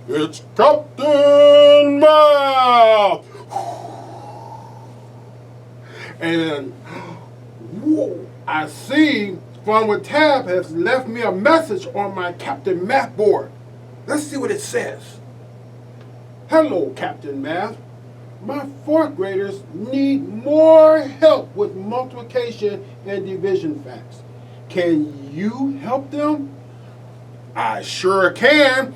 It's Captain Mouth! And whoa, I see Fun with Tab has left me a message on my Captain Math board. Let's see what it says. Hello, Captain Math. My fourth graders need more help with multiplication and division facts. Can you help them? I sure can.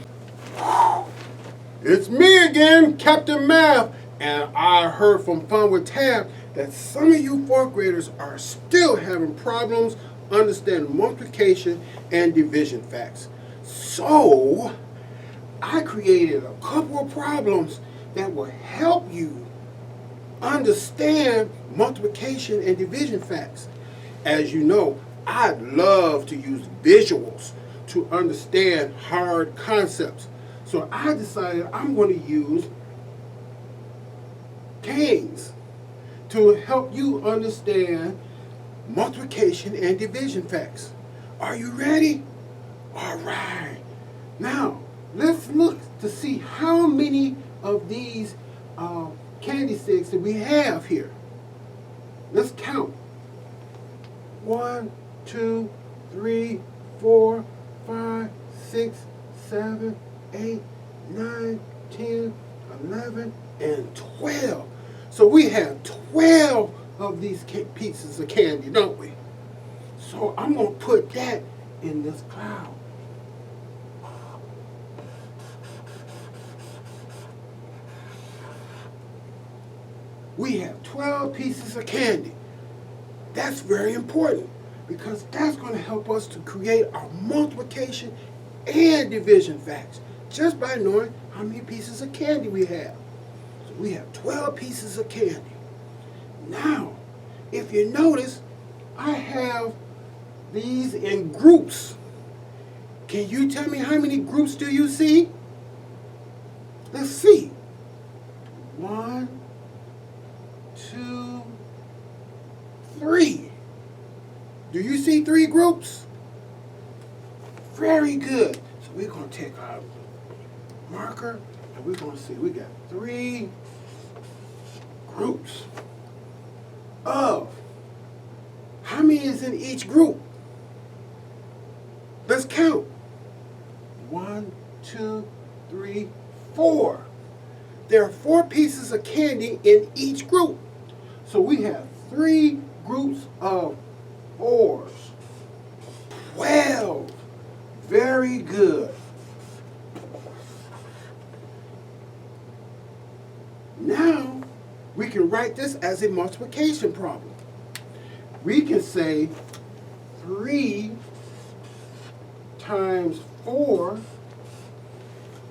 It's me again, Captain Math, and I heard from Fun with Tab that some of you fourth graders are still having problems understanding multiplication and division facts. So, I created a couple of problems that will help you understand multiplication and division facts. As you know, I love to use visuals to understand hard concepts. So I decided I'm going to use canes to help you understand multiplication and division facts. Are you ready? All right. Now, let's look to see how many of these candy sticks that we have here. Let's count. 1, 2, 3, 4, 5, 6, 7, 8, 9, 10, 11, and 12. So we have 12 of these pieces of candy, don't we? So I'm going to put that in this cloud. We have 12 pieces of candy. That's very important because that's going to help us to create our multiplication and division facts just by knowing how many pieces of candy we have. So we have 12 pieces of candy. Now, if you notice, I have these in groups. Can you tell me how many groups do you see? Let's see. 1, 2, 3. Do you see 3 groups? Very good. So we're going to take our marker and we're going to see we got 3 groups of how many is in each group? Let's count. 1, 2, 3, 4. There are 4 pieces of candy in each group. So we have 3 groups of 4s. 12. Very good. Now, we can write this as a multiplication problem. We can say 3 times 4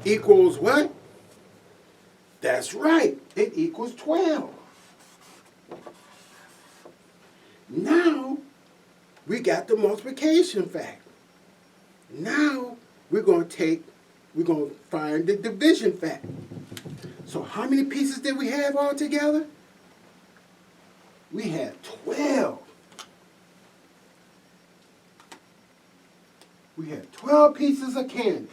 equals what? That's right. It equals 12. Now, we got the multiplication fact. Now, we're going to find the division fact. So how many pieces did we have all together? We had 12. We had 12 pieces of candy.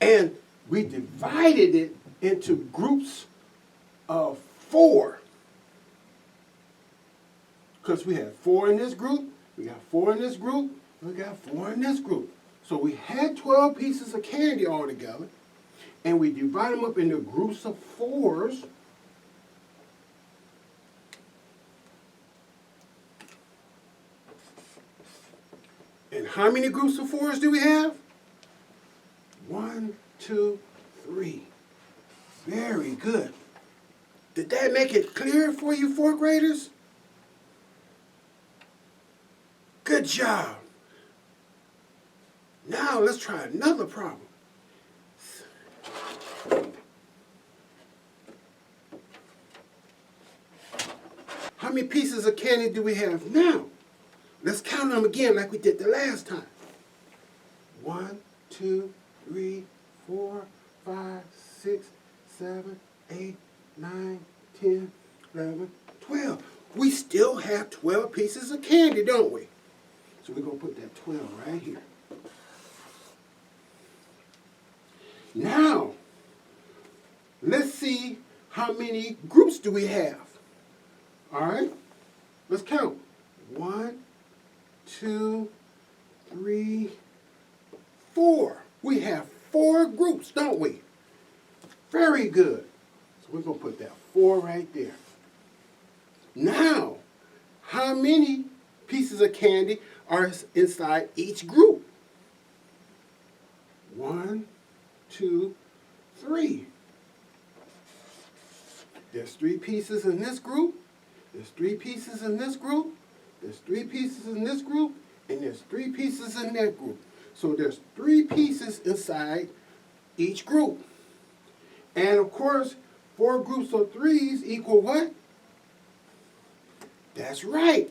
And we divided it into groups of 4. Because we had 4 in this group, we got 4 in this group, we got 4 in this group. So we had 12 pieces of candy all together, and we divide them up into groups of 4s. And how many groups of 4s do we have? 1, 2, 3. Very good. Did that make it clear for you, 4th graders? Good job. Now let's try another problem. How many pieces of candy do we have now? Let's count them again like we did the last time. 1, 2, 3, 4, 5, 6, 7, 8, 9, 10, 11, 12. We still have 12 pieces of candy, don't we? So we're going to put that 12 right here. how many groups do we have? All right, let's count. 1, 2, 3, 4. We have 4 groups, don't we? Very good. So we're going to put that 4 right there. Now, how many pieces of candy are inside each group? 1, 2, 3. There's 3 pieces in this group. There's 3 pieces in this group. There's 3 pieces in this group. And there's 3 pieces in that group. So there's 3 pieces inside each group. And of course, 4 groups of 3s equal what? That's right,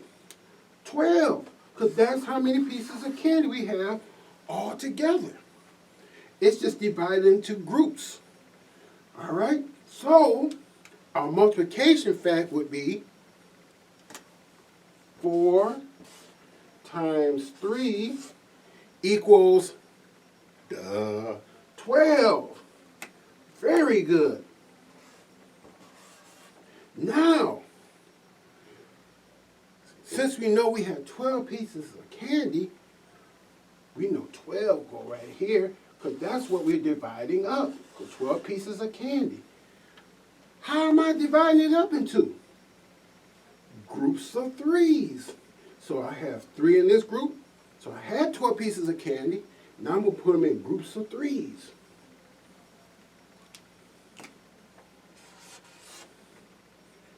12. Because that's how many pieces of candy we have all together. It's just divided into groups. All right? So, our multiplication fact would be 4 times 3 equals 12. Very good. Now, since we know we have 12 pieces of candy, we know 12 go right here because that's what we're dividing up, the 12 pieces of candy. How am I dividing it up into? Groups of 3s. So I have 3 in this group. So I had 12 pieces of candy. Now I'm going to put them in groups of 3s.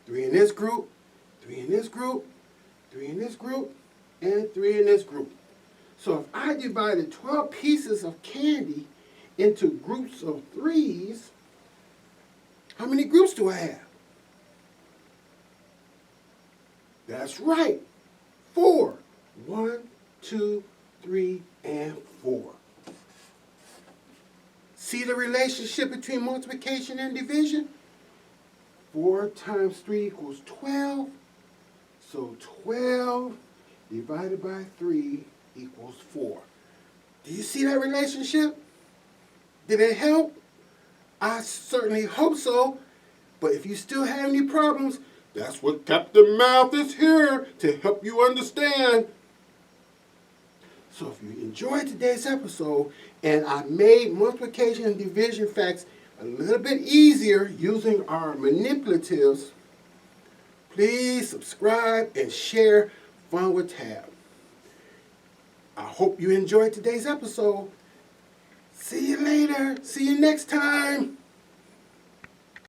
Three in this group, 3 in this group, 3 in this group, and 3 in this group. So if I divided 12 pieces of candy into groups of 3s, how many groups do I have? That's right, 4. 1, 2, 3, and 4. See the relationship between multiplication and division? 4 times 3 equals 12. So 12 divided by 3 equals 4. Do you see that relationship? Did it help? I certainly hope so. But if you still have any problems, that's what Captain Math is here to help you understand. So if you enjoyed today's episode and I made multiplication and division facts a little bit easier using our manipulatives, please subscribe and share Fun with Tab. I hope you enjoyed today's episode. See you later. See you next time.